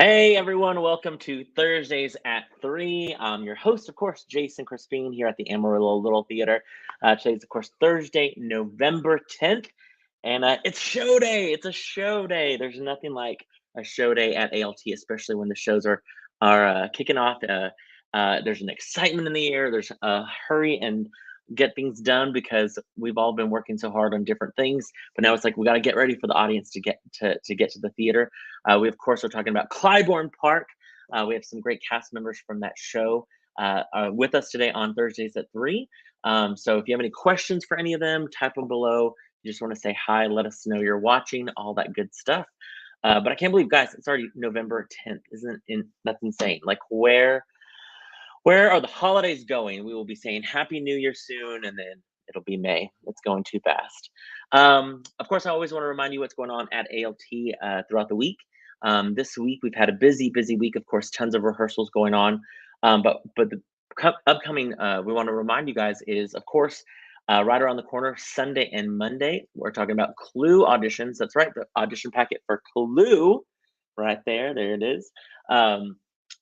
Hey everyone, welcome to Thursdays at 3. I'm your host, of course, Jason Crespin here at the Amarillo Little Theater. Today's, of course, Thursday, November 10th, and it's show day. It's a show day. There's nothing like a show day at ALT, especially when the shows are kicking off. There's an excitement in the air. There's a hurry and get things done because we've all been working so hard on different things. But now it's like we got to get ready for the audience to get to the theater. We, of course, are talking about CLYBOURNE Park. We have some great cast members from that show with us today on Thursdays at 3. So if you have any questions for any of them, type them below. You just want to say hi, let us know you're watching, all that good stuff. But I can't believe, guys, it's already November 10th. That's insane? Like, where are the holidays going? We will be saying Happy New Year soon, and then it'll be May. It's going too fast. Of course, I always want to remind you what's going on at ALT throughout the week. This week we've had a busy week. Of course, tons of rehearsals going on. But the upcoming we want to remind you guys is, of course, right around the corner, Sunday and Monday. We're talking about Clue auditions. That's right, the audition packet for Clue, right there. There it is.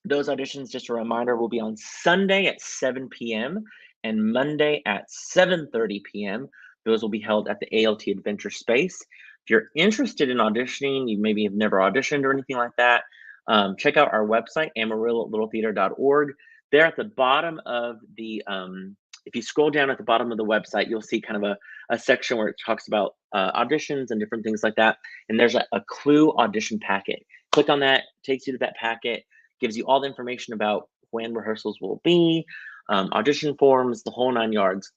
Those auditions, just a reminder, will be on Sunday at 7 p.m. and Monday at 7:30 p.m. Those will be held at the ALT Adventure Space. If you're interested in auditioning, you maybe have never auditioned or anything like that, check out our website, amarillo.littletheater.org. There at the bottom of the, if you scroll down at the bottom of the website, you'll see kind of a section where it talks about auditions and different things like that. And there's a Clue audition packet. Click on that, takes you to that packet, gives you all the information about when rehearsals will be, audition forms, the whole 9 yards.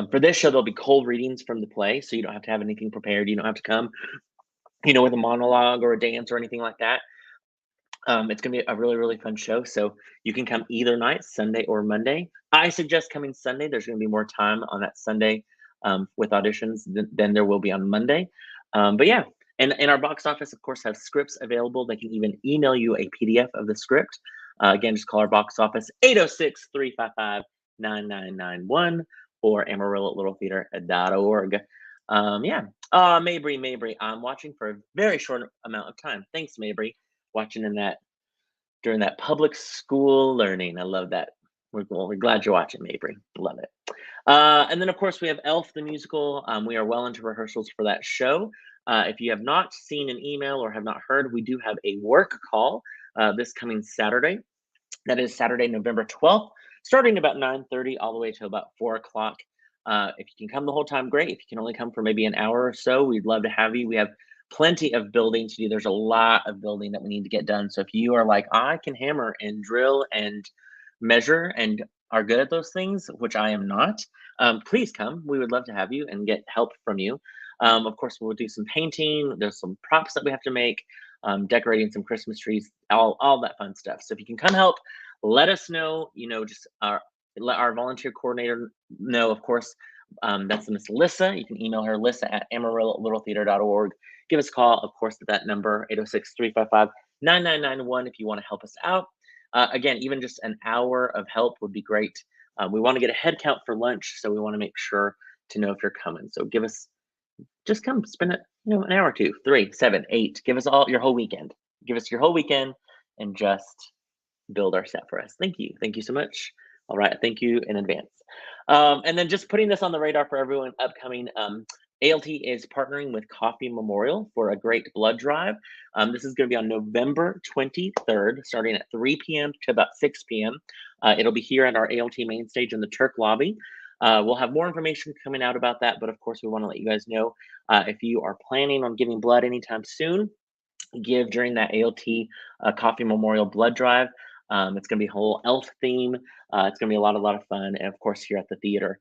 For this show, there'll be cold readings from the play, so you don't have to have anything prepared. You don't have to come, with a monologue or a dance or anything like that. It's going to be a really fun show, so you can come either night, Sunday or Monday. I suggest coming Sunday. There's going to be more time on that Sunday with auditions than there will be on Monday. But yeah, and our box office, of course, has scripts available. They can even email you a PDF of the script. Again, just call our box office 806-355-9991 or amarillo@littletheater.org. Yeah. Mabry, I'm watching for a very short amount of time. Thanks, Mabry, watching during that public school learning. I love that. We're glad you're watching, Mabry. Love it. And then, of course, we have Elf the musical. We are well into rehearsals for that show. If you have not seen an email or have not heard, we do have a work call this coming Saturday. That is Saturday, November 12th, starting about 9:30 all the way to about 4 o'clock. If you can come the whole time, great. If you can only come for maybe an hour or so, we'd love to have you. We have plenty of building to do. There's a lot of building that we need to get done. So if you are like, I can hammer and drill and measure and are good at those things, which I am not, please come. We would love to have you and get help from you. Of course, we'll do some painting. There's some props that we have to make, decorating some Christmas trees, all that fun stuff. So if you can come help, let us know. Just let our volunteer coordinator know, of course. That's Miss Lissa. You can email her, lissa@amarillo@littletheater.org. Give us a call, of course, at that number, 806-355-9991 if you want to help us out. Again, even just an hour of help would be great. We want to get a head count for lunch, so we want to make sure to know if you're coming. So just come spend an hour or 2, 3, 7, 8. Give us all your whole weekend. Give us your whole weekend and just build our set for us. Thank you. Thank you so much. All right. Thank you in advance. And then just putting this on the radar for everyone upcoming, ALT is partnering with Coffee Memorial for a great blood drive. This is going to be on November 23rd, starting at 3 p.m. to about 6 p.m. It'll be here at our ALT main stage in the Turk lobby. We'll have more information coming out about that, but of course, we want to let you guys know if you are planning on giving blood anytime soon, give during that ALT Coffee Memorial blood drive. It's going to be a whole elf theme. It's going to be a lot of fun, and of course, here at the theater.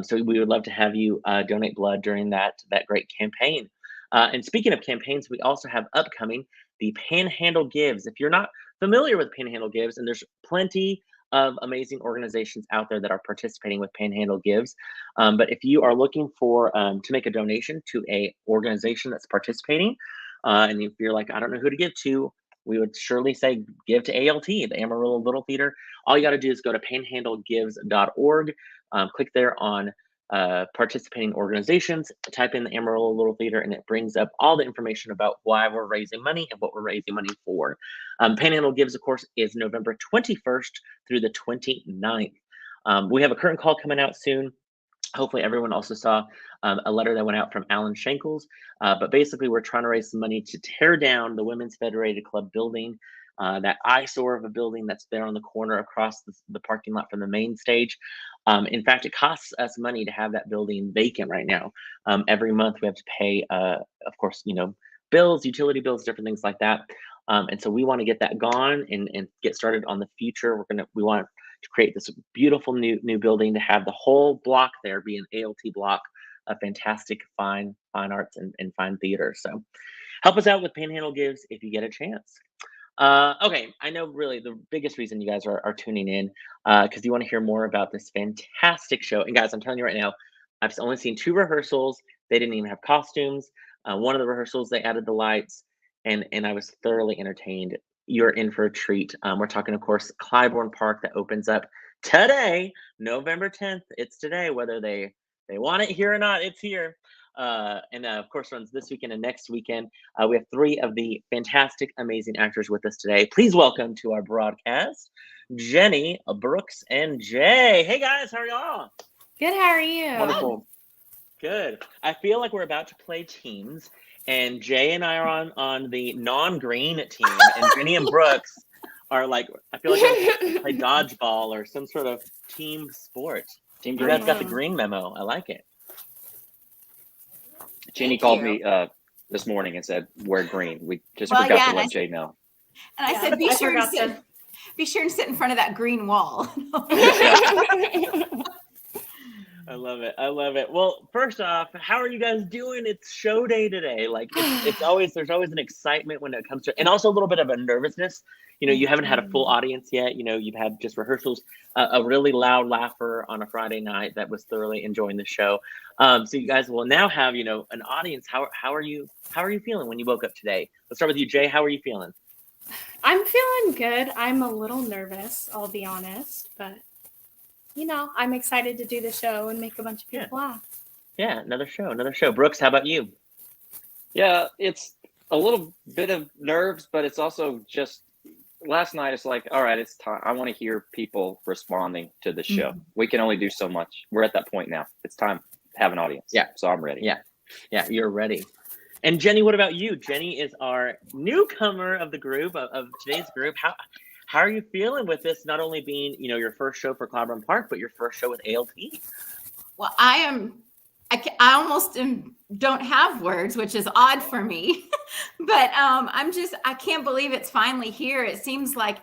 So we would love to have you donate blood during that great campaign. And speaking of campaigns, we also have upcoming the Panhandle Gives. If you're not familiar with Panhandle Gives, and there's plenty of amazing organizations out there that are participating with Panhandle Gives. But if you are looking for to make a donation to a organization that's participating, and if you're like, I don't know who to give to, we would surely say give to ALT, the Amarillo Little Theater. All you got to do is go to panhandlegives.org, click there on participating organizations. Type in the Amarillo Little Theater and it brings up all the information about why we're raising money and what we're raising money for. Panhandle Gives, of course, is November 21st through the 29th. We have a current call coming out soon. Hopefully everyone also saw a letter that went out from Alan Shankles. But basically, we're trying to raise some money to tear down the Women's Federated Club building, that eyesore of a building that's there on the corner across the parking lot from the main stage. In fact, it costs us money to have that building vacant right now. Every month we have to pay, of course, bills, utility bills, different things like that. And so we want to get that gone and get started on the future. We want to create this beautiful new building to have the whole block there be an ALT block of fantastic fine arts and fine theater. So help us out with Panhandle Gives if you get a chance. Okay, I know really the biggest reason you guys are tuning in because you want to hear more about this fantastic show. And guys, I'm telling you right now, I've only seen 2 rehearsals. They didn't even have costumes. One of the rehearsals, they added the lights, and I was thoroughly entertained. You're in for a treat. We're talking, of course, CLYBOURNE Park that opens up today, November 10th. It's today, whether they want it here or not, it's here. And of course, runs this weekend and next weekend. We have 3 of the fantastic, amazing actors with us today. Please welcome to our broadcast, Jenny, Brooks, and Jay. Hey guys, how are y'all? Good, how are you? Wonderful. Good. I feel like we're about to play teams, and Jay and I are on the non-green team, and Jenny and Brooks are like, I feel like we're play dodgeball or some sort of team sport. You guys got the green memo. I like it. Jenny called me this morning and said, wear green. We just forgot to let Jay know. And I said, be sure and sit in front of that green wall. I love it. I love it. Well, first off, how are you guys doing? It's show day today. Like there's always an excitement when it comes to, and also a little bit of a nervousness. You haven't had a full audience yet. You've had just rehearsals, a really loud laugher on a Friday night that was thoroughly enjoying the show. So you guys will now have, an audience. How are you feeling when you woke up today? Let's start with you, Jay. How are you feeling? I'm feeling good. I'm a little nervous, I'll be honest, but I'm excited to do the show and make a bunch of people laugh. Yeah, another show. Brooks, how about you? Yeah, it's a little bit of nerves, but it's also just last night. It's like, all right, it's time. I want to hear people responding to the show. Mm-hmm. We can only do so much. We're at that point now. It's time to have an audience. Yeah. So I'm ready. Yeah, you're ready. And Jenny, what about you? Jenny is our newcomer of the group, of today's group. How are you feeling with this not only being, your first show for CLYBOURNE Park, but your first show with ALT? Well, I almost don't have words, which is odd for me. But I can't believe it's finally here. It seems like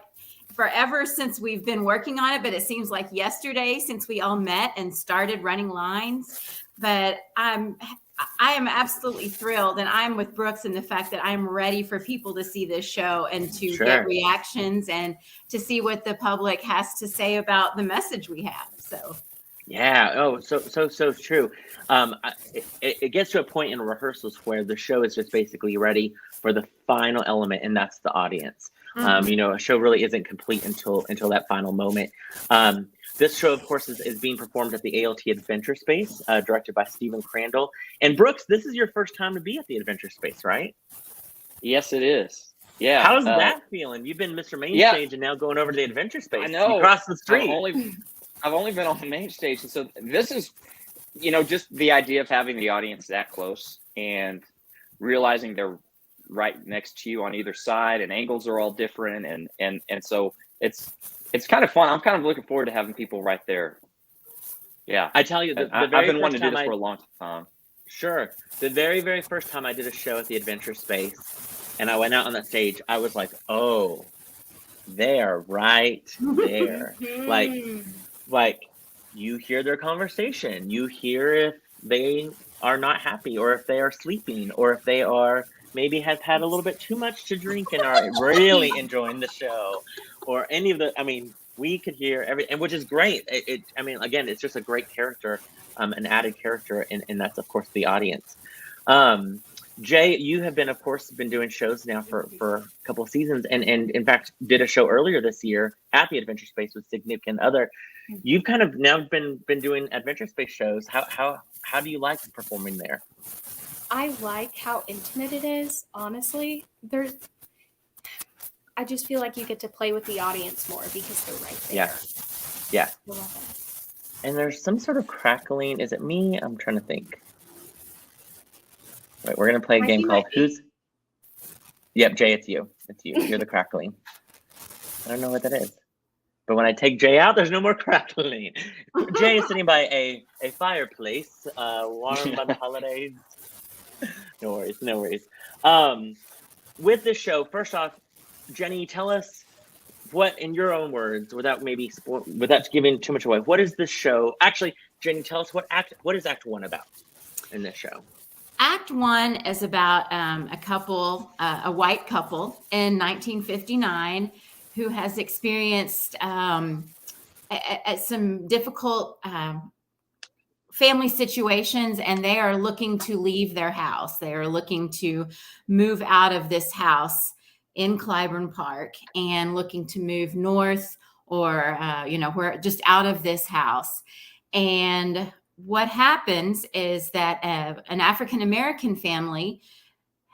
forever since we've been working on it, but it seems like yesterday since we all met and started running lines. But I am absolutely thrilled, and I'm with Brooks in the fact that I'm ready for people to see this show and to get reactions and to see what the public has to say about the message we have. So, yeah. Oh, so true. It gets to a point in rehearsals where the show is just basically ready for the final element, and that's the audience. Mm-hmm. A show really isn't complete until that final moment. This show, of course, is being performed at the ALT Adventure Space, directed by Stephen Crandall. And Brooks, this is your first time to be at the Adventure Space, right? Yes, it is. Yeah. How's that feeling? You've been Mr. Mainstage and now going over to the Adventure Space. I know. You crossed the street. I've only been on the main stage. And so this is, just the idea of having the audience that close and realizing they're right next to you on either side and angles are all different. And so it's kind of fun. I'm kind of looking forward to having people right there. Yeah. I tell you, I've been wanting to do this for a long time. Sure. The very, very first time I did a show at the Adventure Space and I went out on that stage, I was like, oh, they're right there. like you hear their conversation. You hear if they are not happy or if they are sleeping or if they are maybe have had a little bit too much to drink and are really enjoying the show. Or any of we could hear everything, which is great. Again, it's just a great character, an added character, and that's of course the audience. Jay, you have been, of course, been doing shows now for a couple of seasons, and in fact did a show earlier this year at the Adventure Space with Significant Other. You've kind of now been doing Adventure Space shows. How do you like performing there? I like how intimate it is. Honestly, I just feel like you get to play with the audience more because they're right there. Yeah. I love And there's some sort of crackling. Is it me? I'm trying to think. Right, we're gonna play a game called Who's. Yep, Jay, it's you. It's you. You're the crackling. I don't know what that is. But when I take Jay out, there's no more crackling. Jay is sitting by a fireplace, warm by the holidays. No worries. With this show, first off, Jenny, tell us what, in your own words, without giving too much away, what is this show? Actually, Jenny, tell us what is Act 1 about in this show? Act 1 is about a couple, a white couple in 1959 who has experienced some difficult family situations, and they are looking to leave their house. They are looking to move out of this house in CLYBOURNE Park and looking to move north or, we're just out of this house. And what happens is that an African-American family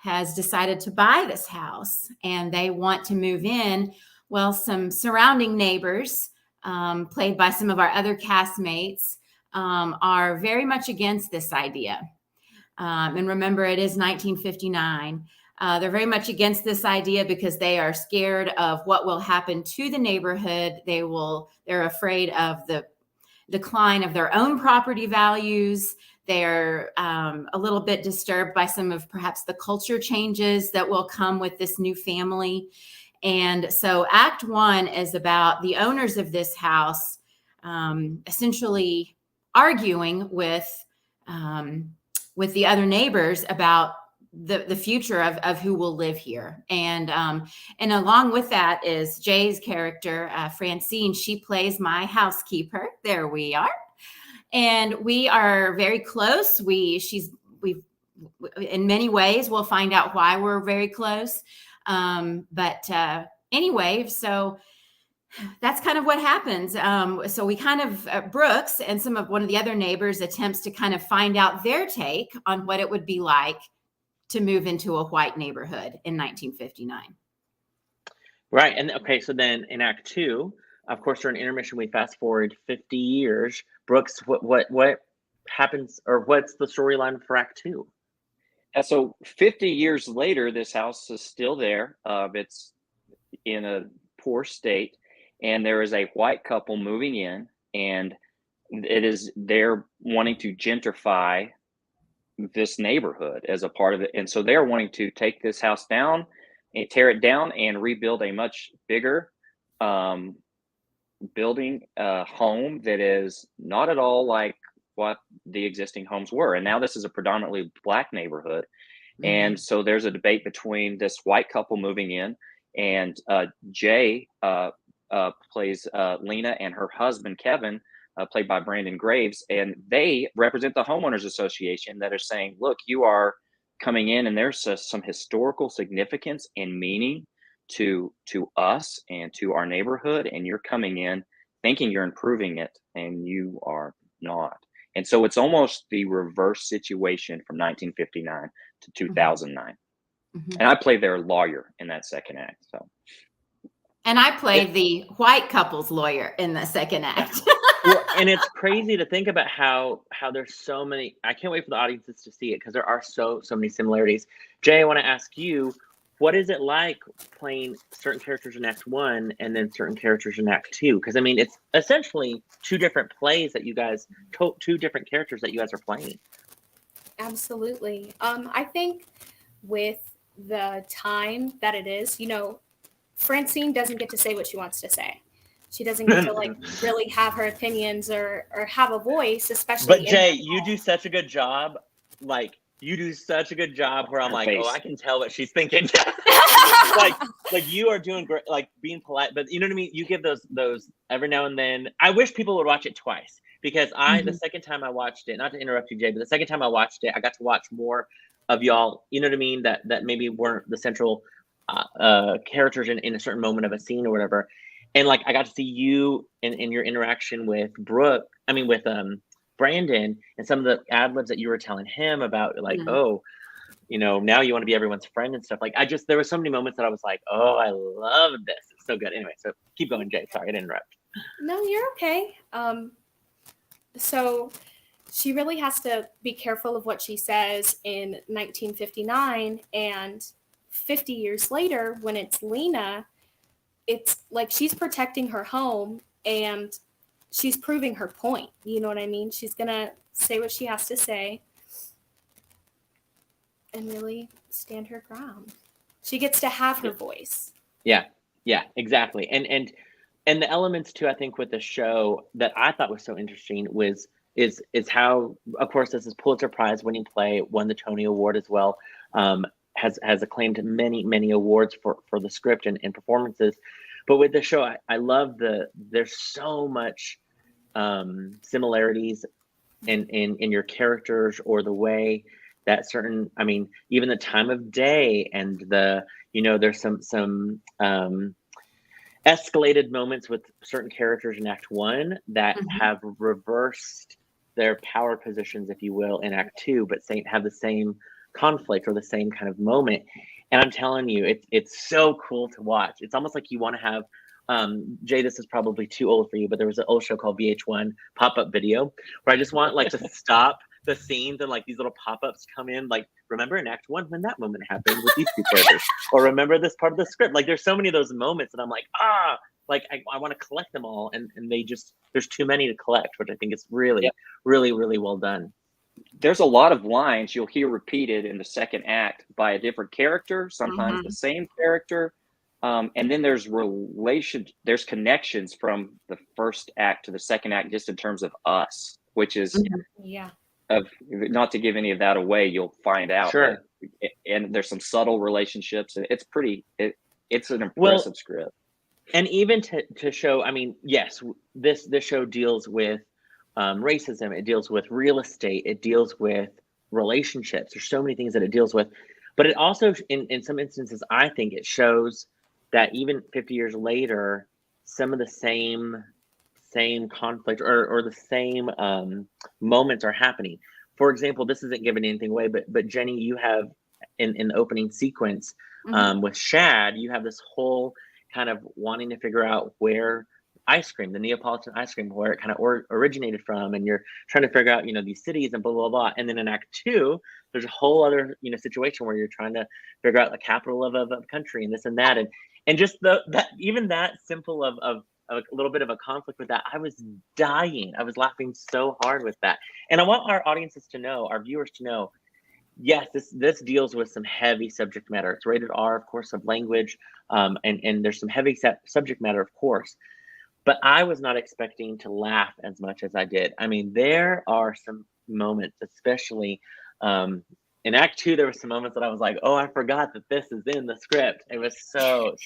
has decided to buy this house and they want to move in. Well, some surrounding neighbors, played by some of our other castmates, are very much against this idea. And remember, it is 1959. They're very much against this idea because they are scared of what will happen to the neighborhood. They're afraid of the decline of their own property values. They're a little bit disturbed by some of perhaps the culture changes that will come with this new family. And so Act 1 is about the owners of this house essentially arguing with the other neighbors about the future of who will live here. And along with that is Jay's character, Francine. She plays my housekeeper. There we are. And we are very close. We in many ways, we'll find out why we're very close. Anyway, so that's kind of what happens. So we kind of, Brooks and one of the other neighbors attempts to kind of find out their take on what it would be like to move into a white neighborhood in 1959. Right. And okay, so then in Act 2, of course, during intermission, we fast forward 50 years. Brooks, what happens, or what's the storyline for Act 2? So 50 years later, this house is still there. It's in a poor state, and there is a white couple moving in, and they're wanting to gentrify this neighborhood as a part of it. And so they're wanting to take this house down and tear it down and rebuild a much bigger building, home that is not at all like what the existing homes were. And now this is a predominantly Black neighborhood. Mm-hmm. And so there's a debate between this white couple moving in, and Jay plays Lena, and her husband, Kevin, played by Brandon Graves. And they represent the homeowners association that are saying, look, you are coming in and there's some historical significance and meaning to us and to our neighborhood. And you're coming in thinking you're improving it, and you are not. And so it's almost the reverse situation from 1959 to 2009. Mm-hmm. And I played their lawyer in that second act. So, and I played the white couple's lawyer in the second act. Well, and it's crazy to think about how there's so many. I can't wait for the audiences to see it because there are so many similarities. Jay, I want to ask you, what is it like playing certain characters in Act 1 and then certain characters in Act 2? Because I mean, it's essentially two different plays that you guys, two different characters that you guys are playing. Absolutely. I think with the time that it is, Francine doesn't get to say what she wants to say. She doesn't get to really have her opinions or have a voice, especially. But Jay, you do such a good job. You do such a good job where I'm like, oh, I can tell what she's thinking. like you are doing great, like being polite, but you know what I mean? You give those every now and then. I wish people would watch it twice, because the second time I watched it, not to interrupt you, Jay, but the second time I watched it, I got to watch more of y'all, you know what I mean, that maybe weren't the central characters in a certain moment of a scene or whatever. And like I got to see you in your interaction with Brandon, and some of the ad libs that you were telling him about, like, oh, you know, now you want to be everyone's friend and stuff. Like, there were so many moments that I was like, oh, I love this. It's so good. Anyway, so keep going, Jay. Sorry, I didn't interrupt. No, you're okay. So she really has to be careful of what she says in 1959, and 50 years later, when it's Lena, it's like she's protecting her home and she's proving her point. You know what I mean? She's gonna say what she has to say and really stand her ground. She gets to have her voice. Yeah, exactly. And the elements too, I think, with the show that I thought was so interesting is how, of course, this is Pulitzer Prize winning play, won the Tony Award as well, has acclaimed many awards for the script and performances. But with the show, I love there's so much similarities in your characters, or the way that certain, I mean, even the time of day, and there's some escalated moments with certain characters in Act 1 that have reversed their power positions, if you will, in Act 2, but have the same conflict or the same kind of moment. And I'm telling you, it's so cool to watch. It's almost like you want to have, Jay, this is probably too old for you, but there was an old show called VH1 Pop-Up Video, where I just want like to stop the scenes and like these little pop-ups come in, like, remember in Act 1 when that moment happened with these two characters, or remember this part of the script. Like, there's so many of those moments, and I'm like, like I want to collect them all, and they just, there's too many to collect, which I think is really well done. There's a lot of lines you'll hear repeated in the second act by a different character, sometimes the same character, and then there's connections from the first act to the second act, just in terms of us, which is of, not to give any of that away, you'll find out. Sure. And there's some subtle relationships, and it's pretty. It's an impressive script. And even to show, I mean, yes, this show deals with racism. It deals with real estate. It deals with relationships. There's so many things that it deals with, but it also, in some instances, I think it shows that even 50 years later, some of the same conflict or the same moments are happening. For example, this isn't giving anything away, but Jenny, you have in the opening sequence with Shad, you have this whole kind of wanting to figure out where the Neapolitan ice cream, where it kind of originated from, and you're trying to figure out, these cities and blah, blah, blah. And then in Act 2, there's a whole other, situation where you're trying to figure out the capital of a country and this and that. And just that simple of a little bit of a conflict with that, I was dying. I was laughing so hard with that. And I want our audiences to know, our viewers to know, yes, this deals with some heavy subject matter. It's rated R, of course, of language, and there's some heavy subject matter, of course. But I was not expecting to laugh as much as I did. I mean, there are some moments, especially in Act 2, there were some moments that I was like, oh, I forgot that this is in the script. It was so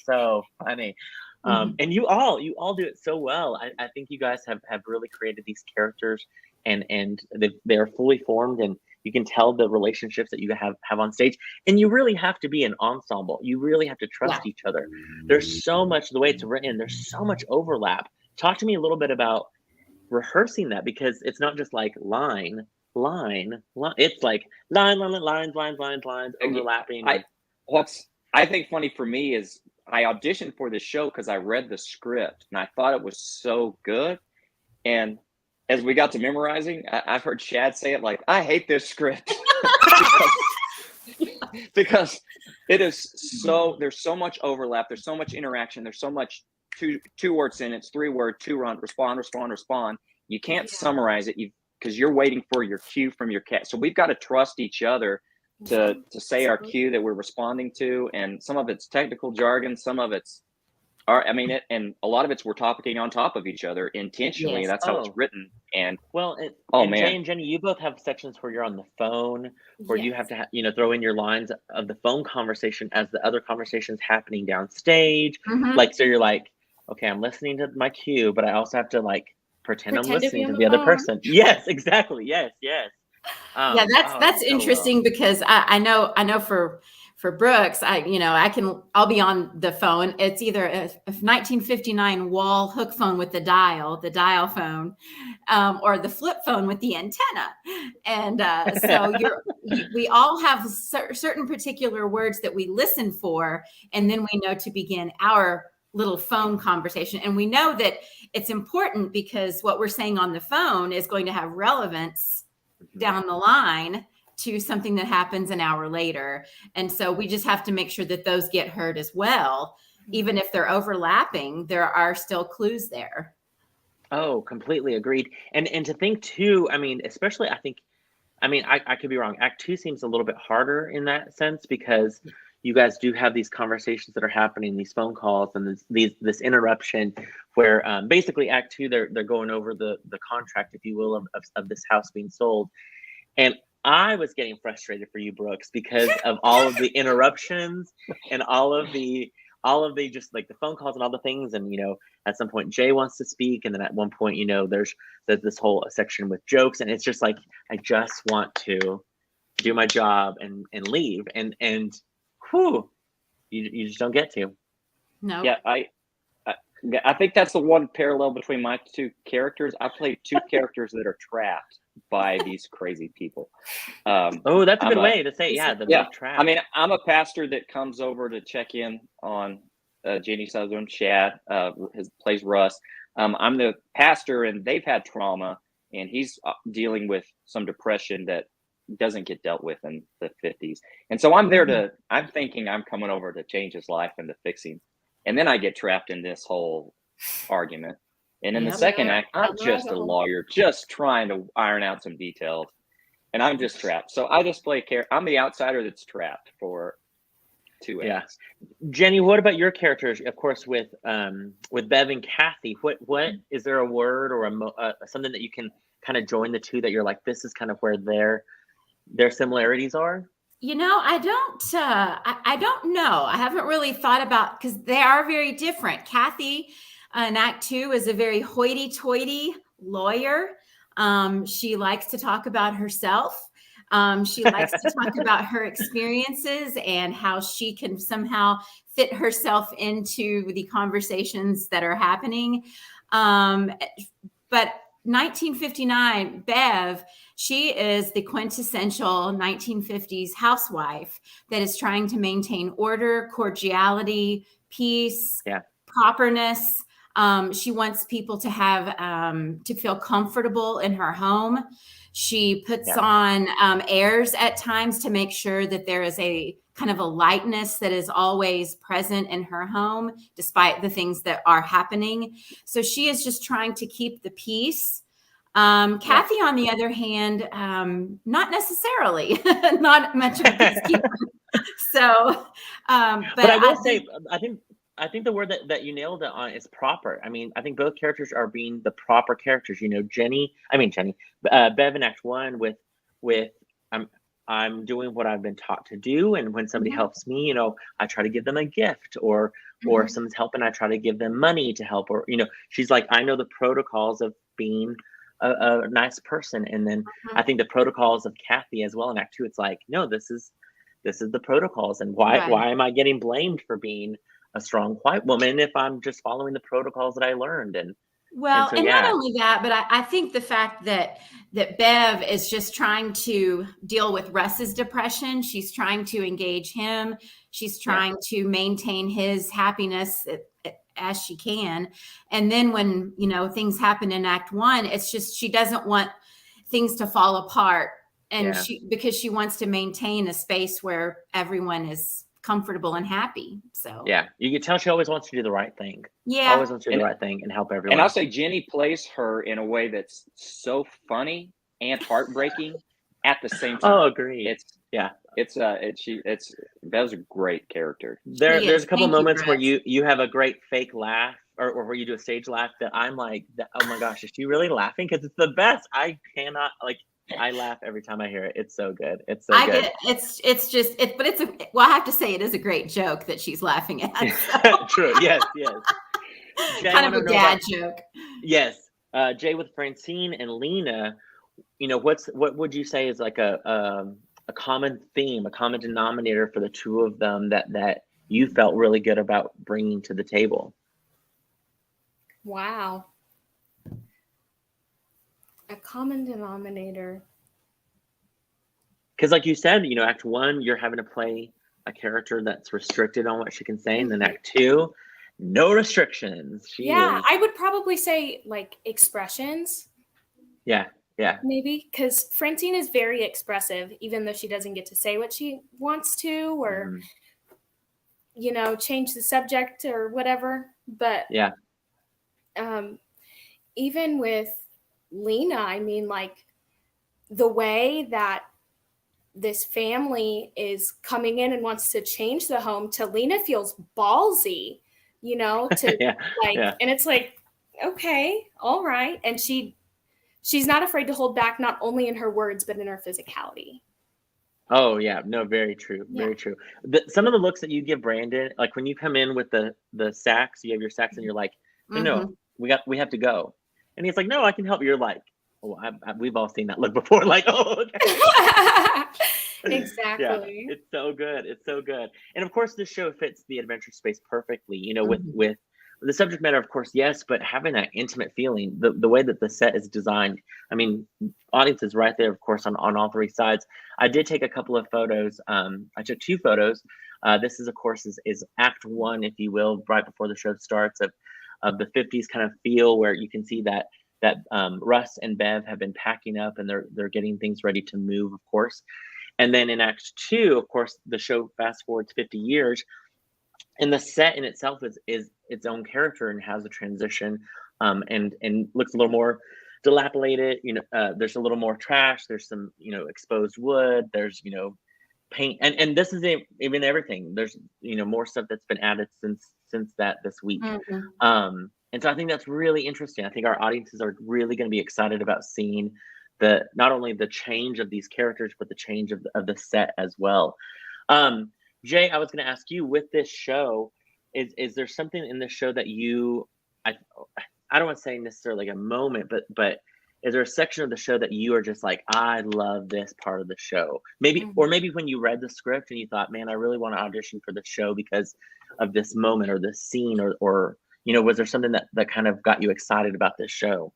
funny. And you all do it so well. I think you guys have really created these characters, and they're fully formed, and you can tell the relationships that you have on stage. And you really have to be an ensemble. You really have to trust each other. There's so much, the way it's written, there's so much overlap. Talk to me a little bit about rehearsing that, because it's not just like line. It's like lines, overlapping. What's I think funny for me is I auditioned for this show because I read the script and I thought it was so good. And as we got to memorizing, I've heard Shad say it like, I hate this script. because it is so, there's so much overlap. There's so much interaction. There's so much two-word sentence, 3-word, respond. You can't summarize it because you're waiting for your cue from your cat. So we've got to trust each other to say our cue that we're responding to. And some of it's technical jargon. Some of it's and a lot of it's we're talking on top of each other intentionally. Yes. That's how it's written. And Jay and Jenny, you both have sections where you're on the phone, where you have to throw in your lines of the phone conversation as the other conversation's happening downstage. Like, so you're like, okay, I'm listening to my cue, but I also have to like pretend I'm listening to the other person. Yes, exactly. Yes. Yeah, that's so interesting because I know for Brooks, I'll be on the phone. It's either a 1959 wall hook phone with the dial phone, or the flip phone with the antenna. And so we all have certain particular words that we listen for, and then we know to begin our little phone conversation. And we know that it's important because what we're saying on the phone is going to have relevance down the line to something that happens an hour later. And so we just have to make sure that those get heard as well. Even if they're overlapping, there are still clues there. Oh, completely agreed. And to think too, I mean, especially I could be wrong. Act 2 seems a little bit harder in that sense because you guys do have these conversations that are happening, these phone calls and this interruption where basically Act 2, they're going over the contract, if you will, of this house being sold. And I was getting frustrated for you, Brooks, because of all of the interruptions and all of the just like the phone calls and all the things. And, at some point Jay wants to speak. And then at one point, there's this whole section with jokes. And it's just like, I just want to do my job and leave. And whew, you just don't get to. No. Yeah, I think that's the one parallel between my two characters. I play two characters that are trapped by these crazy people. That's a good way to say it. Yeah, trap. I mean, I'm a pastor that comes over to check in on Jenny's husband, Chad, plays Russ. I'm the pastor, and they've had trauma, and he's dealing with some depression that doesn't get dealt with in the 50s. And so I'm there I'm thinking I'm coming over to change his life and to fix him. And then I get trapped in this whole argument. And in the second act, I'm just a lawyer, just trying to iron out some details. And I'm just trapped. So I just play I'm the outsider that's trapped for 2 acts. Jenny, what about your characters? Of course, with Bev and Kathy, what is there a word or something that you can kind of join the two that you're like, this is kind of where their similarities are? I don't know. I haven't really thought about, because they are very different. Kathy in Act 2 is a very hoity-toity lawyer. She likes to talk about herself. She likes to talk about her experiences and how she can somehow fit herself into the conversations that are happening. But 1959, Bev, she is the quintessential 1950s housewife that is trying to maintain order, cordiality, peace, properness. She wants people to have to feel comfortable in her home. She puts on airs at times to make sure that there is a kind of a lightness that is always present in her home, despite the things that are happening. So she is just trying to keep the peace. Kathy, on the other hand, not necessarily, not much of a peacekeeper. So, but I will say, I think the word that you nailed it on is proper. I mean, I think both characters are being the proper characters. Jenny, Bev in Act 1 with I'm doing what I've been taught to do, and when somebody helps me, I try to give them a gift, or if someone's helping, I try to give them money to help, or she's like, I know the protocols of being a nice person. And then I think the protocols of Kathy as well in Act 2, it's like, no, this is the protocols, and why am I getting blamed for being a strong white woman if I'm just following the protocols that I learned? And not only that, but I think the fact that Bev is just trying to deal with Russ's depression. She's trying to engage him. She's trying to maintain his happiness as she can. And then when, things happen in Act 1, it's just, she doesn't want things to fall apart. And because she wants to maintain a space where everyone is comfortable and happy. So you can tell she always wants to do the right thing. Always wants to do the right thing and help everyone. And I'll say Jenny plays her in a way that's so funny and heartbreaking at the same time. Oh, agree. Bev's a great character. There's a couple moments where you have a great fake laugh or where you do a stage laugh that I'm like, oh my gosh, is she really laughing? Because it's the best. I cannot I laugh every time I hear it. It's so good. It's so good. I have to say it is a great joke that she's laughing at. So. True. Yes. Jay, kind of a dad joke. Yes. Jay, with Francine and Lena, what would you say is like a common theme, a common denominator for the two of them that you felt really good about bringing to the table? Wow. A common denominator. Because like you said, Act 1, you're having to play a character that's restricted on what she can say. And then Act 2, no restrictions. I would probably say like expressions. Yeah. Maybe because Francine is very expressive, even though she doesn't get to say what she wants to or, change the subject or whatever. But even with Lena, I mean, like the way that this family is coming in and wants to change the home, to Lena feels ballsy, and it's like, okay, all right. And she's not afraid to hold back, not only in her words, but in her physicality. Oh yeah, no, very true. Very true. Some of the looks that you give Brandon, like when you come in with the sax, you have your sax and you're like, no, we have to go. And he's like, no, I can help. You're like, oh, we've all seen that look before. Like, oh, okay. Exactly. Yeah, it's so good. It's so good. And of course, this show fits the adventure space perfectly, with the subject matter, of course, yes, but having that intimate feeling, the way that the set is designed. I mean, audience is right there, of course, on all three sides. I did take a couple of photos. I took 2 photos. This is, of course, is Act 1, if you will, right before the show starts, of the 50s kind of feel, where you can see that Russ and Bev have been packing up and they're getting things ready to move, of course. And then in Act 2, of course, the show fast forwards 50 years, and the set in itself is its own character and has a transition, and looks a little more dilapidated. There's a little more trash. There's some exposed wood. There's paint, and this is even everything. There's more stuff that's been added since this week. And so I think that's really interesting. I think our audiences are really going to be excited about seeing not only the change of these characters, but the change of the set as well. Jay, I was going to ask you, with this show, is there something in this show that I don't want to say necessarily like a moment, but is there a section of the show that you are just like, I love this part of the show? Maybe, or maybe when you read the script and you thought, man, I really want to audition for the show because of this moment or this scene, or was there something that kind of got you excited about this show?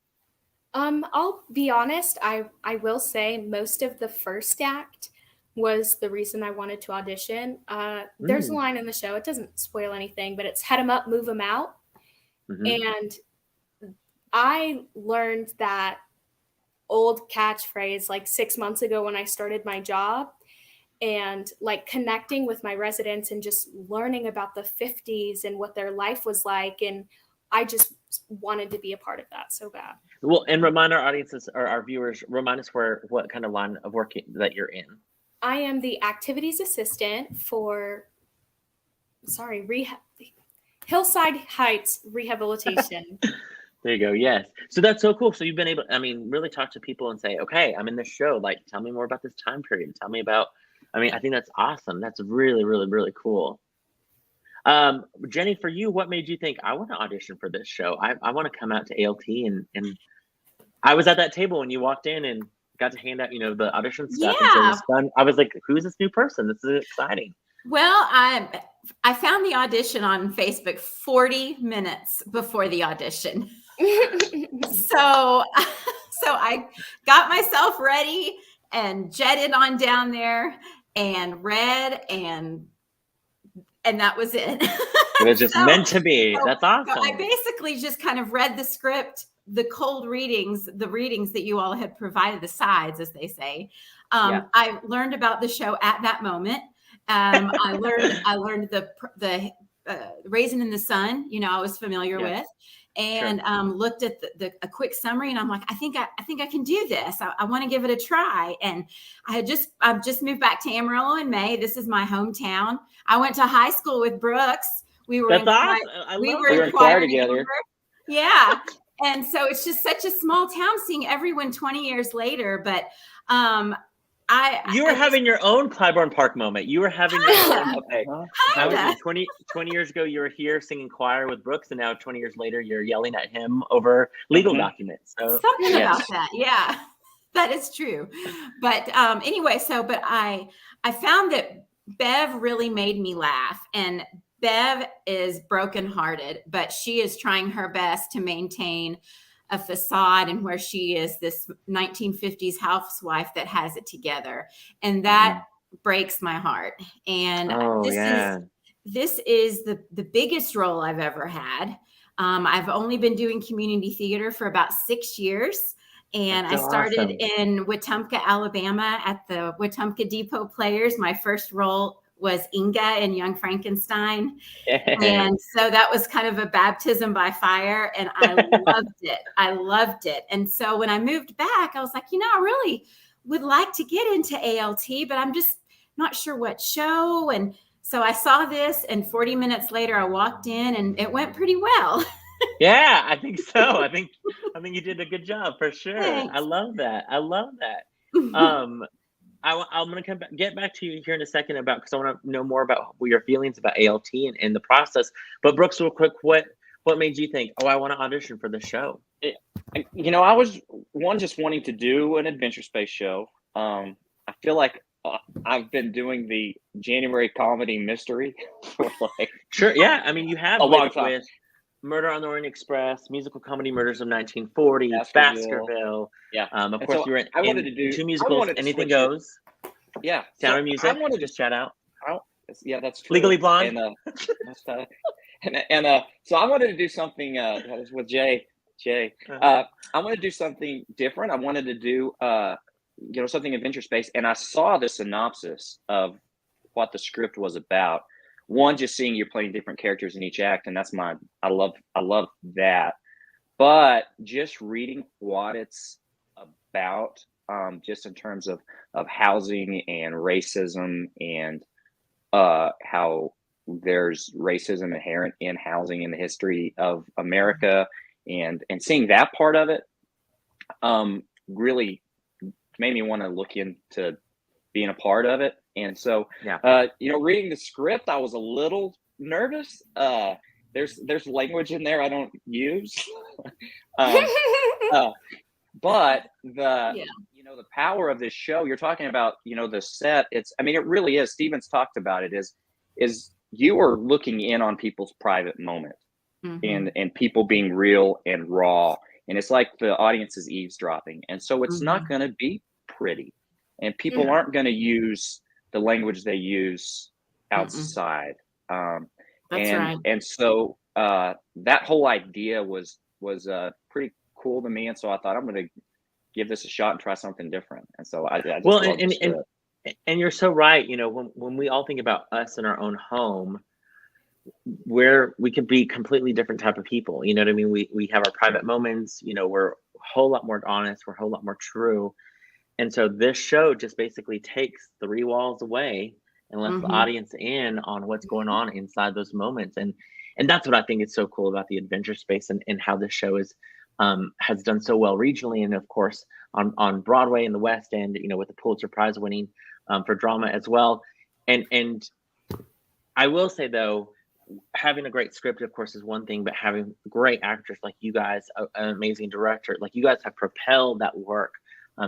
I'll be honest. I will say most of the first act was the reason I wanted to audition. There's a line in the show, it doesn't spoil anything, but it's head 'em up, move 'em out. And I learned that old catchphrase like 6 months ago when I started my job, and like connecting with my residents and just learning about the 50s and what their life was like. And I just wanted to be a part of that so bad. Well, and remind our audiences or our viewers, remind us what kind of line of work that you're in. I am the activities assistant for, Hillside Heights Rehabilitation. There you go. Yes. So that's so cool. So you've been able, really talk to people and say, okay, I'm in this show. Like, tell me more about this time period. Tell me about, I think that's awesome. That's really, really, really cool. Jenny, for you, what made you think I want to audition for this show? I want to come out to ALT and I was at that table when you walked in and got to hand out, the audition stuff. Yeah. And so it was fun. I was like, who's this new person? This is exciting. Well, I found the audition on Facebook 40 minutes before the audition. So I got myself ready and jetted on down there and read, and that was it. It was just meant to be. That's awesome. So I basically just kind of read the script, the cold readings, the readings that you all had provided, the sides, as they say. I learned about the show at that moment. I learned the Raisin in the Sun, I was familiar with, and looked at a quick summary, and I'm like, I think I can do this. I want to give it a try. And I've just moved back to Amarillo in May. This is my hometown. I went to high school with Brooks. We were in choir together. Yeah. And so it's just such a small town, seeing everyone 20 years later. But you were having your own CLYBOURNE Park moment. You were having your own. Okay. How was it? 20 years ago, you were here singing choir with Brooks, and now 20 years later, you're yelling at him over legal documents. So, something about that. Yeah. That is true. But anyway, but I found that Bev really made me laugh. And Bev is brokenhearted, but she is trying her best to maintain a facade and where she is this 1950s housewife that has it together. And that breaks my heart. And this is the biggest role I've ever had. I've only been doing community theater for about 6 years. And I started in Wetumpka, Alabama at the Wetumpka Depot Players. My first role was Inga in Young Frankenstein. And so that was kind of a baptism by fire. And I loved it. I loved it. And so when I moved back, I was like, I really would like to get into ALT, but I'm just not sure what show. And so I saw this, and 40 minutes later, I walked in, and it went pretty well. Yeah, I think so. I think you did a good job for sure. Thanks. I love that. I'm going to get back to you here in a second because I want to know more about your feelings about ALT and the process. But Brooks, real quick, what made you think, I want to audition for the show? I was just wanting to do an adventure space show. I feel like I've been doing the January comedy mystery for sure. Yeah, I mean you have a long time. With Murder on the Orient Express, musical comedy Murders of 1940, Baskerville. Yeah. Of course, you were in two musicals. Anything Goes. Yeah. Sound of Music. I wanted to shout out. Yeah, that's true. Legally Blonde. And so I wanted to do something. That was with Jay. I wanted to do something different. I wanted to do something adventure space, and I saw the synopsis of what the script was about. One, just seeing you're playing different characters in each act, and I love that. But just reading what it's about, just in terms of housing and racism, and how there's racism inherent in housing in the history of America, and seeing that part of it, really made me want to look into being a part of it. And so, reading the script, I was a little nervous. There's language in there I don't use, but the power of this show, you're talking about, the set. It really is. Steven's talked about it. Is you are looking in on people's private moment, and people being real and raw, and it's like the audience is eavesdropping, and so it's not going to be pretty, and people aren't going to use the language they use outside. That's right. And so that whole idea was pretty cool to me. And so I thought, I'm going to give this a shot and try something different. And so I just and you're so right. When we all think about us in our own home, where we could be completely different type of people, you know what I mean? We have our private moments, we're a whole lot more honest, we're a whole lot more true. And so this show just basically takes 3 walls away and lets the audience in on what's going on inside those moments. And that's what I think is so cool about the adventure space, and how this show has done so well regionally, and of course on Broadway in the West End, with the Pulitzer Prize winning for drama as well. And I will say though, having a great script, of course, is one thing, but having great actors like you guys, an amazing director, like you guys have propelled that work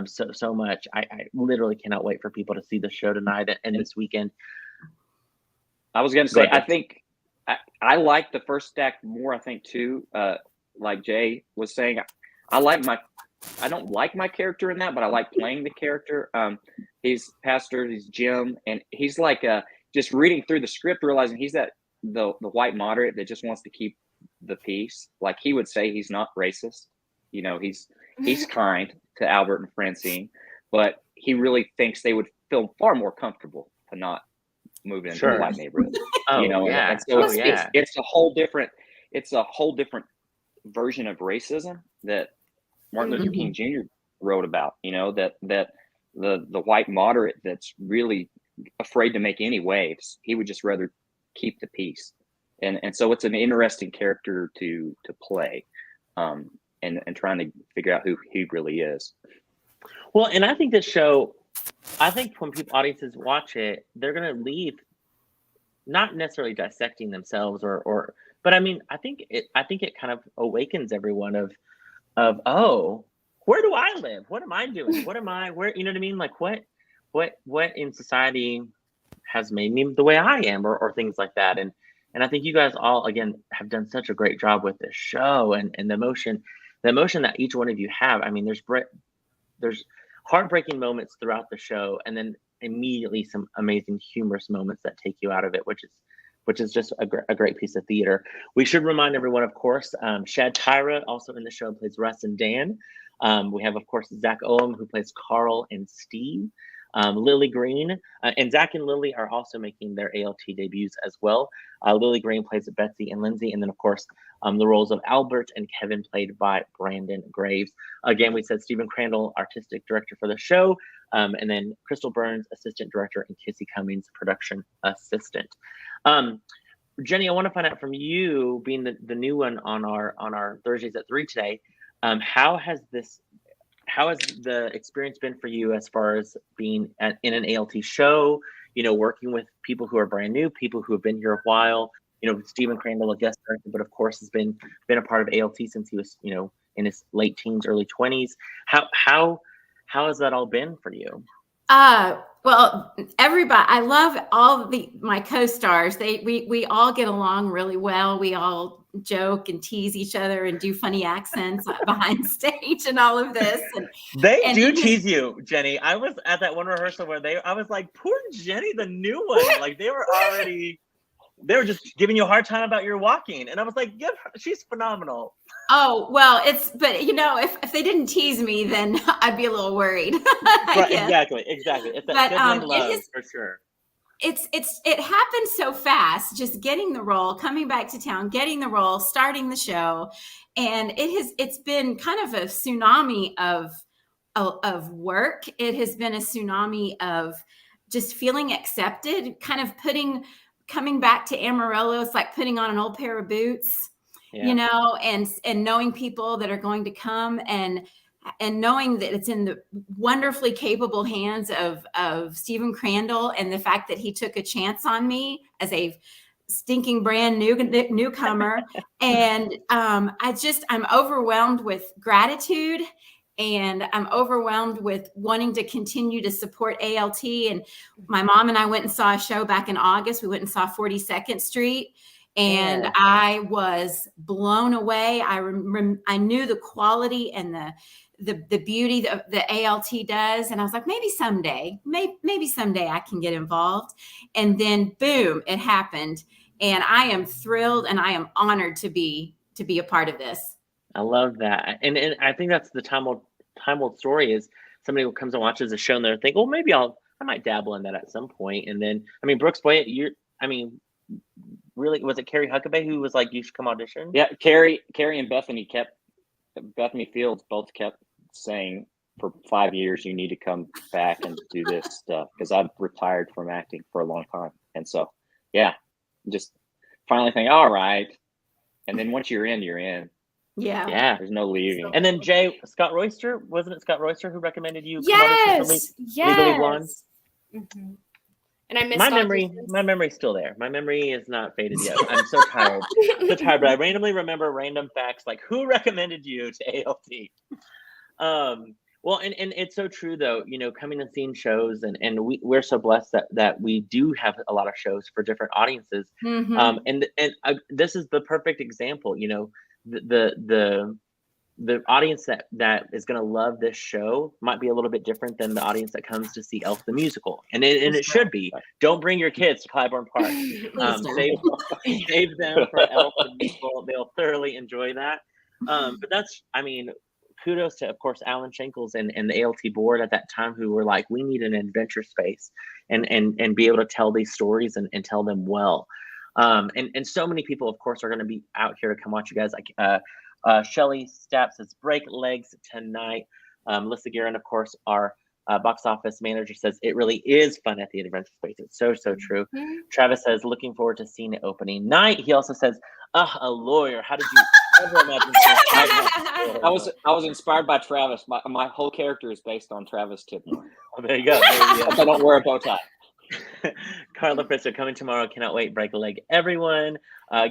so much. I literally cannot wait for people to see the show tonight and this weekend. I was going to say, I think I like the first act more, I think too. Like Jay was saying, I don't like my character in that, but I like playing the character. He's Pastor, he's Jim, and he's like just reading through the script, realizing he's the white moderate that just wants to keep the peace. Like he would say he's not racist. He's kind to Albert and Francine, but he really thinks they would feel far more comfortable to not move into a white neighborhood. And so it's a whole different version of racism that Martin Luther King Jr. wrote about. That the white moderate that's really afraid to make any waves, he would just rather keep the peace. And so it's an interesting character to play. And trying to figure out who he really is. Well, and I think this show, when audiences watch it, they're going to leave not necessarily dissecting themselves but I think it kind of awakens everyone of where do I live? What am I doing? What am I, where, you know what I mean? Like what in society has made me the way I am, or things like that. And I think you guys all, again, have done such a great job with this show, and the emotion that each one of you have. I mean, there's heartbreaking moments throughout the show, and then immediately some amazing humorous moments that take you out of it, which is just a great piece of theater. We should remind everyone, of course, Shad Tyra, also in the show, plays Russ and Dan. We have, of course, Zach Olam, who plays Carl and Steve. Lily Green, and Zach and Lily are also making their ALT debuts as well. Lily Green plays Betsy and Lindsay, and then, of course, the roles of Albert and Kevin, played by Brandon Graves. Again, we said Stephen Crandall, artistic director for the show, and then Crystal Burns, assistant director, and Kissy Cummings, production assistant. Jenny, I want to find out from you, being the new one on our Thursdays at 3 today, how has the experience been for you as far as being in an ALT show, working with people who are brand new, people who have been here a while, Stephen Crandall, a guest director, but of course has been a part of ALT since he was, in his late teens, early 20s. How has that all been for you? Well, everybody, I love all my co-stars. We all get along really well. We all joke and tease each other and do funny accents behind stage and all of this. And they do tease you, Jenny. I was at that one rehearsal where I was like, poor Jenny, the new one. Like they were just giving you a hard time about your walking. And I was like, she's phenomenal. Oh, well, but if they didn't tease me, then I'd be a little worried. Right, exactly. It's that sibling love, for sure. It happened so fast, just getting the role, coming back to town, getting the role, starting the show. And it's been kind of a tsunami of work. It has been a tsunami of just feeling accepted, kind of coming back to Amarillo. It's like putting on an old pair of boots. Yeah. And knowing people that are going to come, and knowing that it's in the wonderfully capable hands of Stephen Crandall, and the fact that he took a chance on me as a stinking brand newcomer. And I'm overwhelmed with gratitude, and I'm overwhelmed with wanting to continue to support ALT. And my mom and I went and saw a show back in August. We went and saw 42nd Street. And I was blown away. I knew the quality and the beauty that the ALT does. And I was like, maybe someday I can get involved. And then boom, it happened. And I am thrilled, and I am honored to be a part of this. I love that. And I think that's the time old story, is somebody who comes and watches a show and they're thinking, well, maybe I might dabble in that at some point. And then, Brooks Boyett, really, was it Carrie Huckabee who was like, you should come audition? Yeah, Carrie and Bethany Fields both kept saying for 5 years, you need to come back and do this stuff, because I've retired from acting for a long time. And so, just finally think, all right. And then once you're in, you're in. Yeah. There's no leaving. And then Scott Royster, wasn't it Scott Royster who recommended you? Yes. Legally Blonde? Mm-hmm. And I missed my memory's still there. My memory is not faded yet. I'm so tired. But I randomly remember random facts, like who recommended you to ALT. Well, and it's so true though, coming and seeing shows, and we're so blessed that we do have a lot of shows for different audiences. Mm-hmm. And this is the perfect example. The audience that is going to love this show might be a little bit different than the audience that comes to see Elf the musical, and it should be. Don't bring your kids to CLYBOURNE Park. Save them for Elf the musical. They'll thoroughly enjoy that. But that's, kudos to, of course, Alan Shankles and the ALT board at that time, who were like, we need an adventure space and be able to tell these stories and tell them well. And so many people, of course, are going to be out here to come watch you guys. Like Shelly Stapp says, break legs tonight. Melissa Guerin, of course, our box office manager, says it really is fun at the adventure space. It's so true. Mm-hmm. Travis says, looking forward to seeing it opening night. He also says, a lawyer. How did you ever imagine? I was inspired by Travis. My whole character is based on Travis Tidmore. Oh, there you go. I don't wear a bow tie. Carla Fritzer, coming tomorrow. Cannot wait. Break a leg, everyone.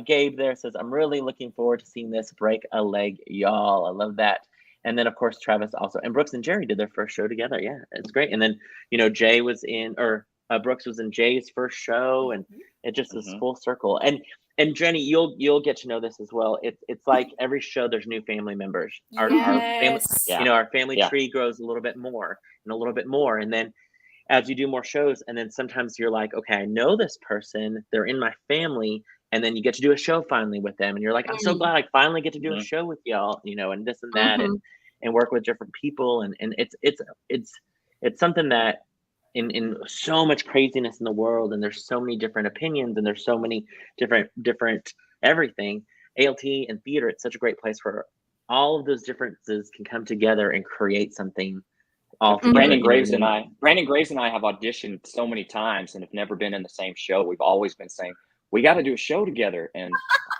Gabe there says, I'm really looking forward to seeing this. Break a leg, y'all. I love that. And then of course Travis also, and Brooks and Jerry did their first show together. Yeah, it's great. And then Jay was in, or Brooks was in Jay's first show, and it just is full circle. And Jenny, you'll get to know this as well. It's like every show there's new family members. Our family, our family tree grows a little bit more and a little bit more, and then as you do more shows, and then sometimes you're like, okay, I know this person, they're in my family, and then you get to do a show finally with them, and you're like, I'm so glad I finally get to do a show with y'all, and this and that, and work with different people, and it's something that in so much craziness in the world, and there's so many different opinions, and there's so many different everything. ALT and theater, it's such a great place where all of those differences can come together and create something. Brandon Graves and I have auditioned so many times and have never been in the same show. We've always been saying we got to do a show together, and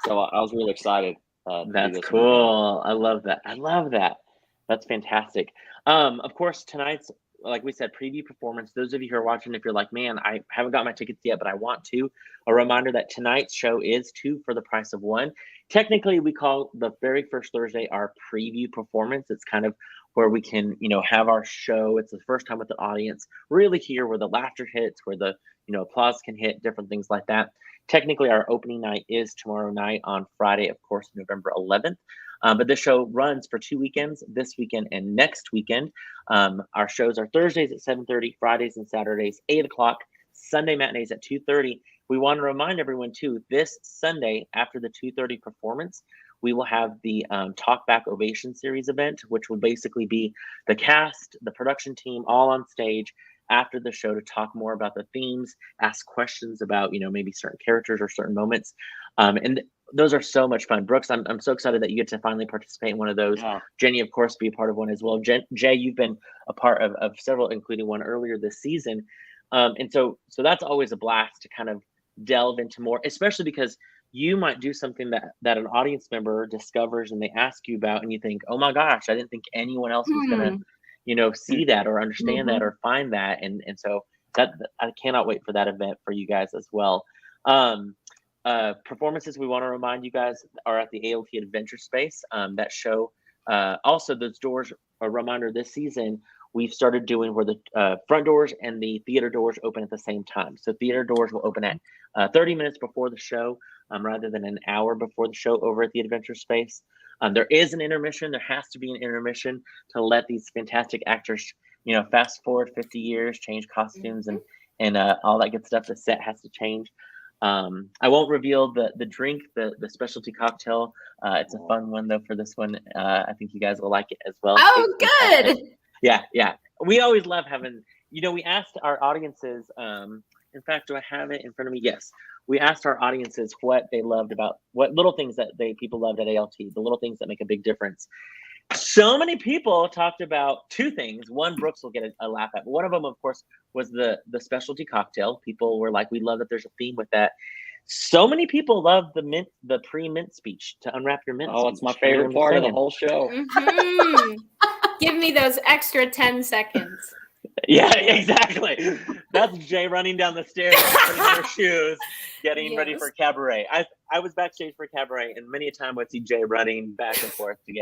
so I was really excited. That's cool. I love that. That's fantastic. Of course, tonight's, like we said, preview performance. Those of you who are watching, if you're like, man, I haven't got my tickets yet, but I want to, a reminder that tonight's show is 2 for the price of 1. Technically, we call the very first Thursday our preview performance. It's kind of where we can, have our show. It's the first time with the audience, really hear where the laughter hits, where the, applause can hit, different things like that. Technically, our opening night is tomorrow night on Friday, of course, November 11th. But this show runs for 2 weekends, this weekend and next weekend. Our shows are Thursdays at 7:30, Fridays and Saturdays, 8 o'clock, Sunday matinees at 2:30. We want to remind everyone, too, this Sunday after the 2:30 performance, we will have the Talk Back Ovation Series event, which will basically be the cast, the production team, all on stage after the show to talk more about the themes, ask questions about, maybe certain characters or certain moments. And those are so much fun. Brooks, I'm so excited that you get to finally participate in one of those. Yeah. Jenny, of course, be a part of one as well. Jay, you've been a part of several, including one earlier this season. And so that's always a blast to kind of delve into more, especially because you might do something that an audience member discovers and they ask you about, and you think, oh my gosh, I didn't think anyone else was gonna, see that or understand that or find that. And so that I cannot wait for that event for you guys as well. Performances we want to remind you guys are at the ALT Adventure Space. That show, also those doors, a reminder this season, we've started doing where the front doors and the theater doors open at the same time. So theater doors will open at 30 minutes before the show, rather than an hour before the show over at the Adventure Space. There is an intermission. There has to be an intermission to let these fantastic actors, fast forward 50 years, change costumes and all that good stuff. The set has to change. I won't reveal the drink, the specialty cocktail. It's a fun one though for this one. I think you guys will like it as well. Oh, good. Yeah. We always love having, we asked our audiences, in fact, do I have it in front of me? Yes. We asked our audiences what they loved about, what little things that people loved at ALT, the little things that make a big difference. So many people talked about 2 things. One, Brooks will get a laugh at. But one of them, of course, was the specialty cocktail. People were like, we love that there's a theme with that. So many people love the pre-mint speech, to unwrap your mint. Oh, it's my favorite part of the whole show. Give me those extra 10 seconds. Yeah, exactly. That's Jay running down the stairs, putting on her shoes, getting ready for cabaret. I was backstage for cabaret, and many a time I'd see Jay running back and forth to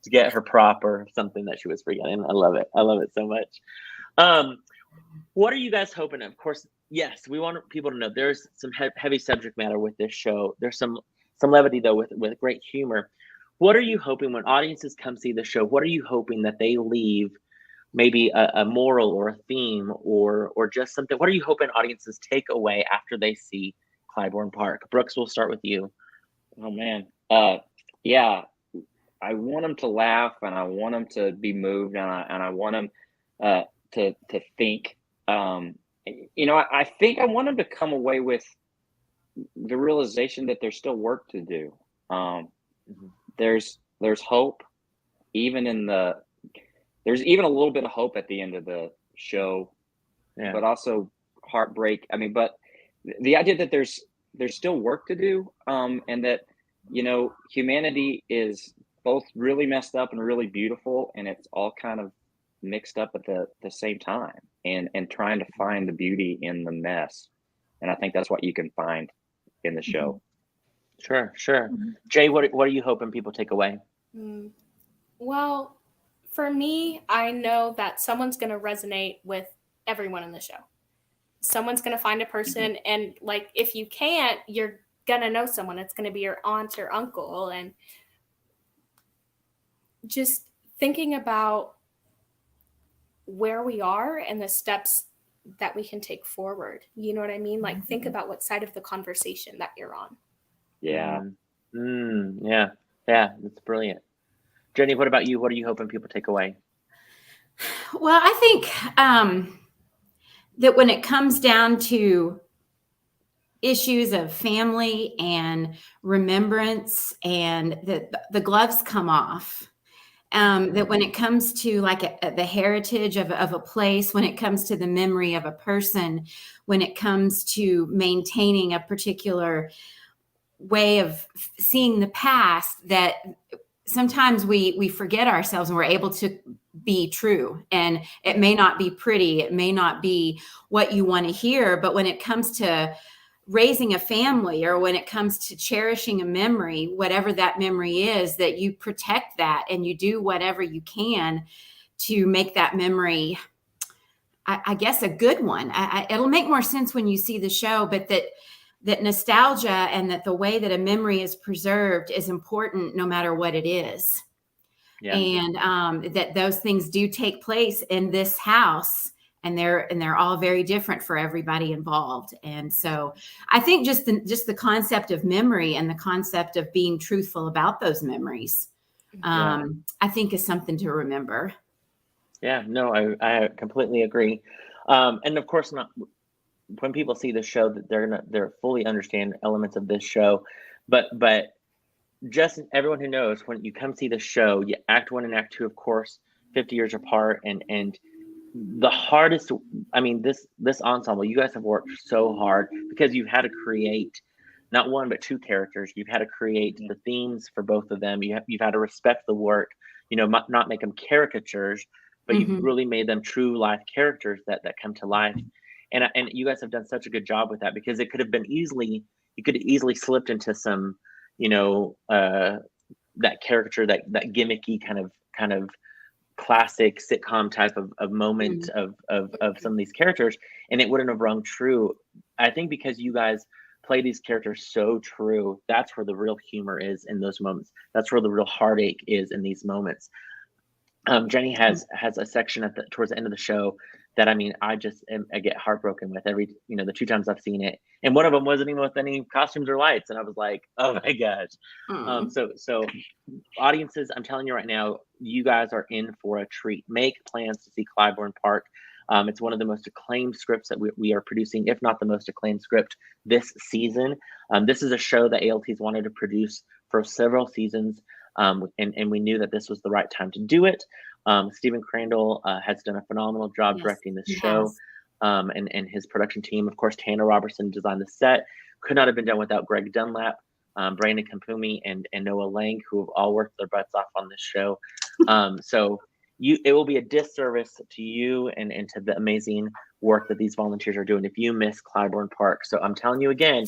get her prop or something that she was forgetting. I love it. I love it so much. What are you guys hoping? Of course, yes, we want people to know there's some heavy subject matter with this show. There's some levity though with great humor. What are you hoping when audiences come see the show? What are you hoping that they leave? Maybe a moral or a theme or just something. What are you hoping audiences take away after they see CLYBOURNE Park? Brooks, we'll start with you. Oh man, yeah. I want them to laugh, and I want them to be moved, and I want them to think. I think I want them to come away with the realization that there's still work to do. There's hope, there's even a little bit of hope at the end of the show, but also heartbreak. I mean, but the idea that there's still work to do, and that, humanity is both really messed up and really beautiful, and it's all kind of mixed up at the same time, and trying to find the beauty in the mess. And I think that's what you can find in the show. Sure. Jay, what are you hoping people take away? Well, For me, I know that someone's going to resonate with everyone in the show. Someone's going to find a person, and like, if you can't, you're going to know someone. It's going to be your aunt or uncle. And just thinking about where we are and the steps that we can take forward. You know what I mean? Like, think about what side of the conversation that you're on. Yeah. Yeah, that's brilliant. Jenny, what about you? What are you hoping people take away? Well, I think that when it comes down to issues of family and remembrance, and the gloves come off. That when it comes to like the heritage of a place, when it comes to the memory of a person, when it comes to maintaining a particular way of seeing the past, that sometimes we forget ourselves and we're able to be true. And it may not be pretty, it may not be what you want to hear, but when it comes to raising a family, or when it comes to cherishing a memory, whatever that memory is, that you protect that and you do whatever you can to make that memory, I guess, a good one. It'll make more sense when you see the show, but that nostalgia and that the way that a memory is preserved is important no matter what it is. Yeah. And that those things do take place in this house. And they're all very different for everybody involved. And so I think just the concept of memory and the concept of being truthful about those memories, I think is something to remember. Yeah, no, I completely agree. And of course, when people see the show, that they're fully understand elements of this show, but just everyone who knows, when you come see the show, you Act 1 and Act 2, of course, 50 years apart, and the hardest, I mean, this ensemble, you guys have worked so hard because you've had to create not one but two characters. You've had to create the themes for both of them. You've had to respect the work, not make them caricatures, but you've really made them true life characters that come to life. And you guys have done such a good job with that, because it could have been you could have easily slipped into some, that caricature, that gimmicky kind of classic sitcom type of moment of some of these characters, and it wouldn't have rung true. I think because you guys play these characters so true, that's where the real humor is in those moments. That's where the real heartache is in these moments. Jenny has a section towards the end of the show that, I mean, I get heartbroken with every, the two times I've seen it. And one of them wasn't even with any costumes or lights. And I was like, oh my gosh. So audiences, I'm telling you right now, you guys are in for a treat. Make plans to see CLYBOURNE Park. It's one of the most acclaimed scripts that we are producing, if not the most acclaimed script this season. This is a show that ALT's wanted to produce for several seasons. And we knew that this was the right time to do it. Stephen Crandall has done a phenomenal job directing this show, and his production team. Of course, Tanner Robertson designed the set. Could not have been done without Greg Dunlap, Brandon Kampumi, and Noah Lang, who have all worked their butts off on this show. So it will be a disservice to you and to the amazing work that these volunteers are doing if you miss CLYBOURNE Park. So I'm telling you again,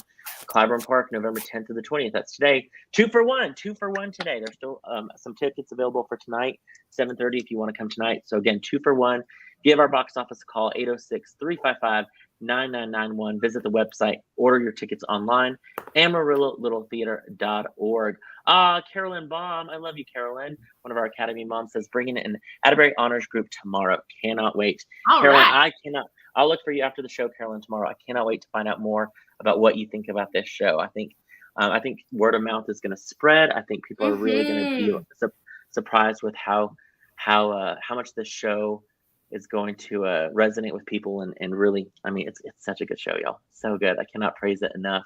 CLYBOURNE Park, November 10th to the 20th. That's today. 2 for 1 today. There's still some tickets available for tonight, 7:30 if you want to come tonight. So again, 2 for 1. Give our box office a call, 806-355-9991. Visit the website, order your tickets online, AmarilloLittleTheater.org. Carolyn Baum, I love you, Carolyn. One of our Academy moms says, bringing in an Atterbury Honors Group tomorrow. Cannot wait. All Carolyn, right. I'll look for you after the show, Carolyn, tomorrow. I cannot wait to find out more about what you think about this show. I think word of mouth is going to spread. I think people are really going to be surprised with how much this show is going to resonate with people, and really, I mean, it's such a good show, y'all. So good. I cannot praise it enough.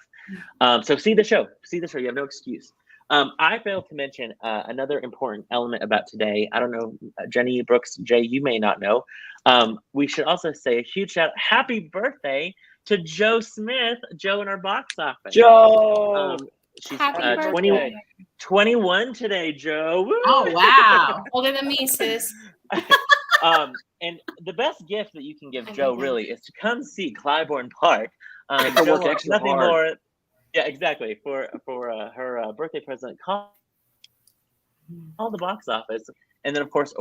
So see the show. You have no excuse. I failed to mention another important element about today. I don't know, Jenny, Brooks, Jay, you may not know. We should also say a huge shout out, happy birthday to Joe Smith, Joe in our box office. Joe! She's Happy 21 today, Joe. Woo! Oh, wow. Older than me, sis. And the best gift that you can give Joe really is to come see CLYBOURNE Park. Joe work extra nothing hard. more. Yeah, exactly. For her birthday present, call the box office, and then of course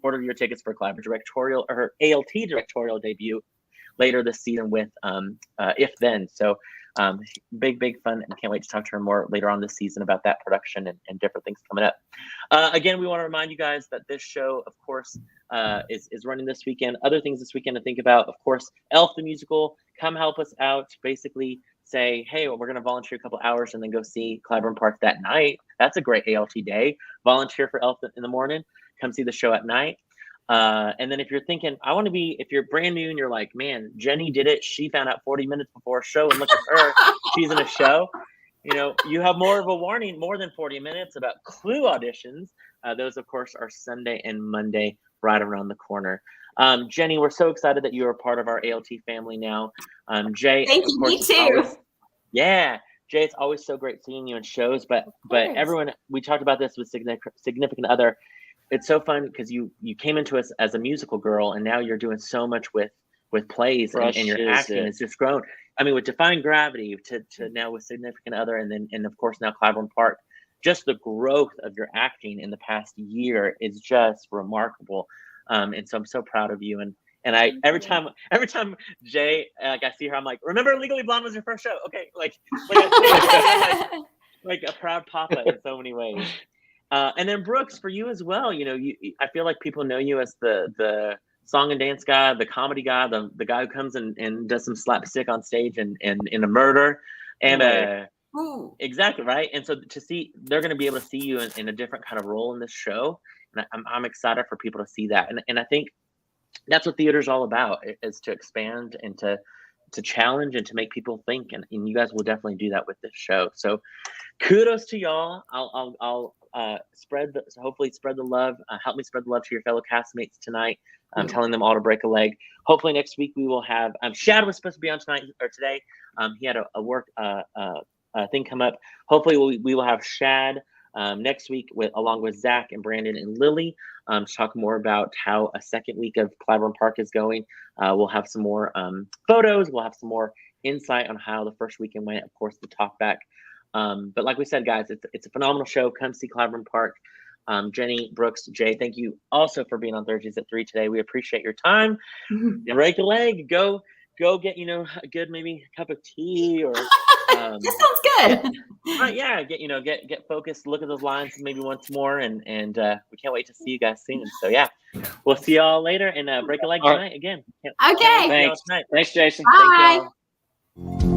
order your tickets for Clybourne directorial or her ALT directorial debut later this season with If Then. So big fun, and can't wait to talk to her more later on this season about that production and different things coming up. Again, we want to remind you guys that this show, of course, is running this weekend. Other things this weekend to think about, of course, Elf the musical. Come help us out. Basically say, hey, well, we're going to volunteer a couple hours and then go see CLYBOURNE Park that night. That's a great ALT day. Volunteer for Elf in the morning. Come see the show at night. And then if you're thinking, if you're brand new and you're like, man, Jenny did it. She found out 40 minutes before a show, and look at her. She's in a show. You have more of a warning, more than 40 minutes about Clue auditions. Those, of course, are Sunday and Monday right around the corner. Jenny, we're so excited that you are part of our ALT family now. Jay, thank you, me too. Jay, it's always so great seeing you in shows, but everyone, we talked about this with significant other. It's so fun because you came into us as a musical girl, and now you're doing so much with plays, and your acting has just grown. I mean, with Defying Gravity to now with Significant Other, and of course now CLYBOURNE Park. Just the growth of your acting in the past year is just remarkable. And so I'm so proud of you. And I every time Jay, like I see her, I'm like, remember Legally Blonde was your first show? Okay, like a proud papa in so many ways. And then Brooks, for you as well, I feel like people know you as the song and dance guy, the comedy guy, the guy who comes and does some slapstick on stage and in a murder. And exactly, right. And so to see, they're going to be able to see you in a different kind of role in this show. And I'm excited for people to see that. And I think that's what theater's all about, is to expand and to challenge and to make people think. And you guys will definitely do that with this show. So kudos to y'all. I'll hopefully spread the love. Help me spread the love to your fellow castmates tonight. I'm telling them all to break a leg. Hopefully next week we will have Shad was supposed to be on tonight or today. He had a work thing come up. Hopefully we will have Shad next week along with Zach and Brandon and Lily to talk more about how a second week of CLYBOURNE Park is going. We'll have some more photos. We'll have some more insight on how the first weekend went. Of course, the talk back. But like we said, guys, it's a phenomenal show. Come see CLYBOURNE Park. Jenny, Brooks, Jay, thank you also for being on Thursdays at 3 today. We appreciate your time. Break a leg. Go get a good maybe cup of tea or. That sounds good. Get focused. Look at those lines maybe once more, and we can't wait to see you guys soon. So we'll see y'all later and break a leg tonight again. Okay. Thanks, Jason. Bye. Thank y'all.